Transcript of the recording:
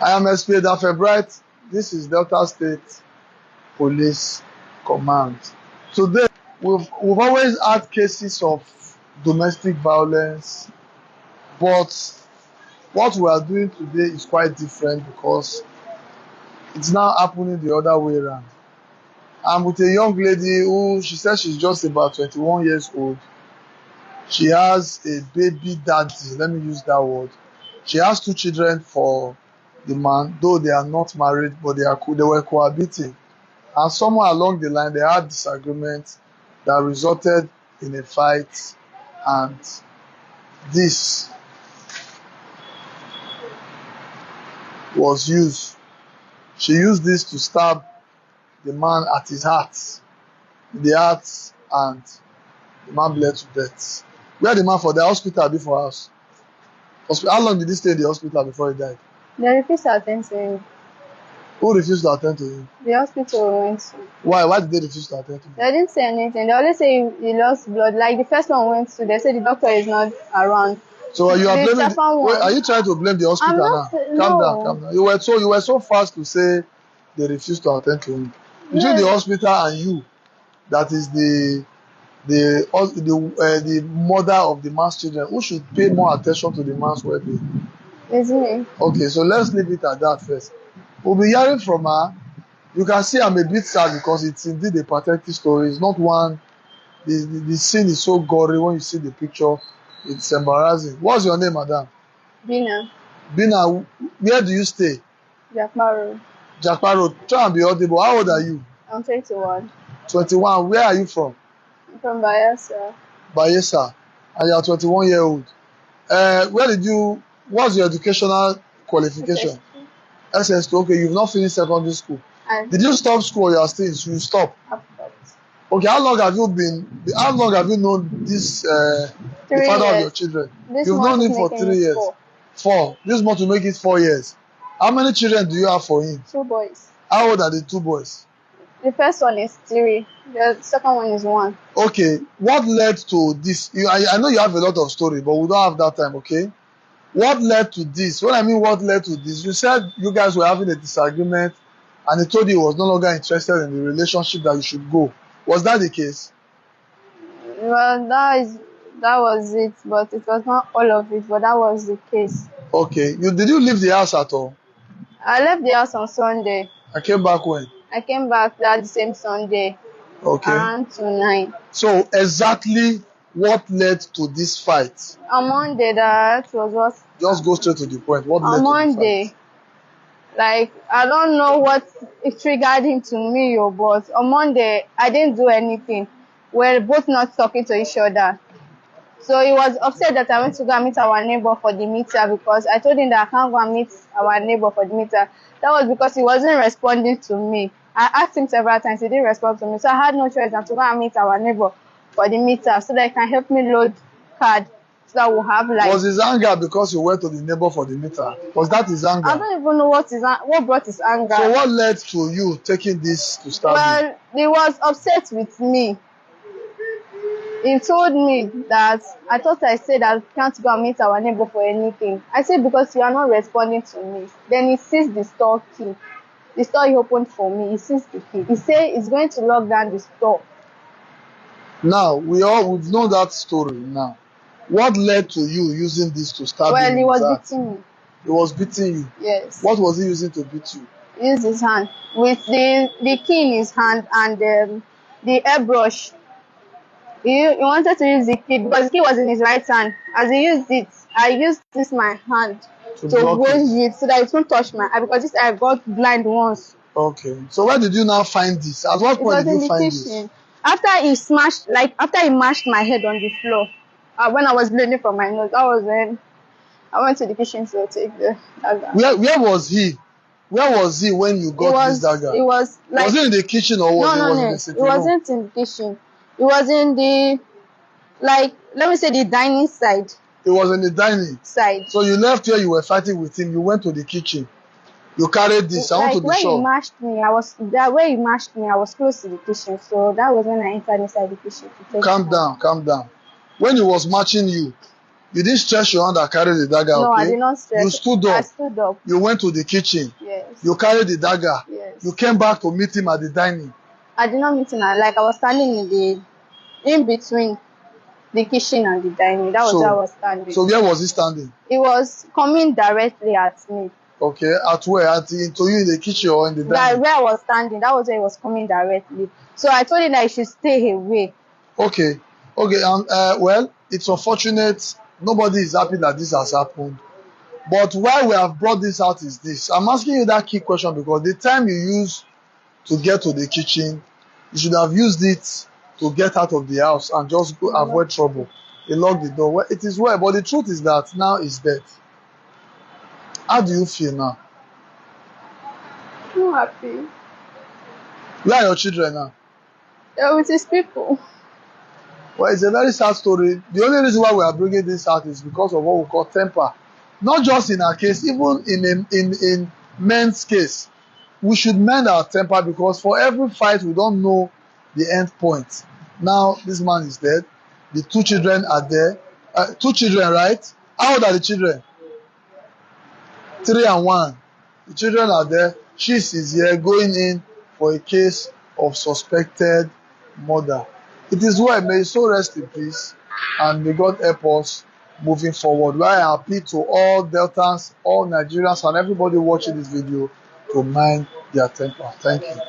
I am SP Dafebright. This is Delta State Police Command. Today, we've always had cases of domestic violence, but what we are doing today is quite different because it's now happening the other way around. I'm with a young lady who she says she's just about 21 years old. She has a baby daddy, let me use that word. She has 2 children for the man, though they are not married, but they were cohabiting. And somewhere along the line, they had disagreements that resulted in a fight, and this was used. She used this to stab the man at his heart, and the man bled to death. Where the man for the hospital before house? How long did he stay in the hospital before he died? They refused to attend to him. Who refused to attend to him? The hospital went to. Why? Why did they refuse to attend to him? They didn't say anything. They only say he lost blood. Like the first one went to, they said the doctor is not around. So you are The blaming? second one. Wait, are you trying to blame the hospital now? Calm down, calm down. You were so fast to say they refused to attend to him. Between the hospital and you, that is the mother of the man's children, who should pay more attention to the man's well-being? It's me. Okay, so let's leave it at that first. We'll be hearing from her. You can see I'm a bit sad because it's indeed a pathetic story. It's not one. The scene is so gory when you see the picture. It's embarrassing. What's your name, madam? Bina. Bina, where do you stay? Jakparo. Jakparo. Try and be audible. How old are you? I'm 21. 21. Where are you from? I'm from Bayelsa. Bayelsa. And you are 21-year-old. What's your educational qualification? SS2. Okay, you've not finished secondary school. Did you stop school or you are still in school? You stop. Okay, how long have you known this the father of your children? You've known him for 3 years. 4. This month will make it 4 years. How many children do you have for him? 2 boys. How old are the 2 boys? The first one is 3. The second one is 1. Okay, what led to this? I know you have a lot of story, but we don't have that time, okay? What led to this? When I mean what led to this, you said you guys were having a disagreement and he told you he was no longer interested in the relationship, that you should go. Was that the case? Well, that was it, but it was not all of it, but that was the case. Okay. Did you leave the house at all? I left the house on Sunday. I came back when? I came back that same Sunday. Okay. Around 9. So exactly what led to this fight? On Monday, that was what? Just go straight to the point. What led on to Monday, the fight? Like, I don't know what it triggered him to me, but on Monday, I didn't do anything. We're both not talking to each other. So he was upset that I went to go and meet our neighbor for the meter, because I told him that I can't go and meet our neighbor for the meter. That was because he wasn't responding to me. I asked him several times, he didn't respond to me. So I had no choice than to go and meet our neighbor for the meter so that he can help me load card. So that we'll have like. Was his anger because you went to the neighbor for the meter? Was that his anger? I don't even know what brought his anger. So what led to you taking this to stab him? Well, he was upset with me. He told me that I thought I said I can't go and meet our neighbor for anything. I said because you are not responding to me. Then he seized the store key. The store he opened for me, he seized the key. He said he's going to lock down the store. Now, we've known that story now. What led to you using this to stab him? Well, he was beating me. He was beating you? Yes. What was he using to beat you? He used his hand. With the key in his hand and the airbrush. He wanted to use the key because the key was in his right hand. As he used it, I used my hand to hold it so that it won't touch my eye, because this I got blind once. Okay. So where did you now find this? At what point did you find this? After he mashed my head on the floor, when I was bleeding from my nose, that was when I went to the kitchen to take the dagger. Where was he? Where was he when you got this dagger? Was it in the kitchen or was it in the sitting room? It wasn't in the kitchen. It was in the, let me say, the dining side. It was in the dining side. So you left where you were fighting with him. You went to the kitchen. You carried this. I went to the shop. Where he mashed me, I was close to the kitchen. So that was when I entered inside the kitchen. Calm down. When he was matching you, You didn't stretch your hand and carry the dagger, No, okay? I did not stretch. You stood I up. stood up. You went to the kitchen. Yes. You carried the dagger. Yes. You came back to meet him at the dining. I did not meet him. Like I was standing in between the kitchen and the dining. That was where I was standing. So where was he standing? He was coming directly at me. Okay, at where? To you in the kitchen or in the dining? Where I was standing, that was where he was coming directly. So I told him that he should stay away. Okay, well, it's unfortunate. Nobody is happy that this has happened. But why we have brought this out is this. I'm asking you that key question because the time you use to get to the kitchen, you should have used it to get out of the house and just go avoid trouble. You lock the door. Well, it is well, but the truth is that now he's dead. How do you feel now? I'm happy. Where are your children now? They're with his people. Well, it's a very sad story. The only reason why we are bringing this out is because of what we call temper. Not just in our case, even in men's case. We should mend our temper because for every fight, we don't know the end point. Now, this man is dead. The two children are there. Two children, right? How old are the children? 3 and 1. The children are there. She is here going in for a case of suspected murder. It is well. May his soul rest in peace, and may God help us moving forward. Why I appeal to all Deltans, all Nigerians, and everybody watching this video to mind their temper. Thank you.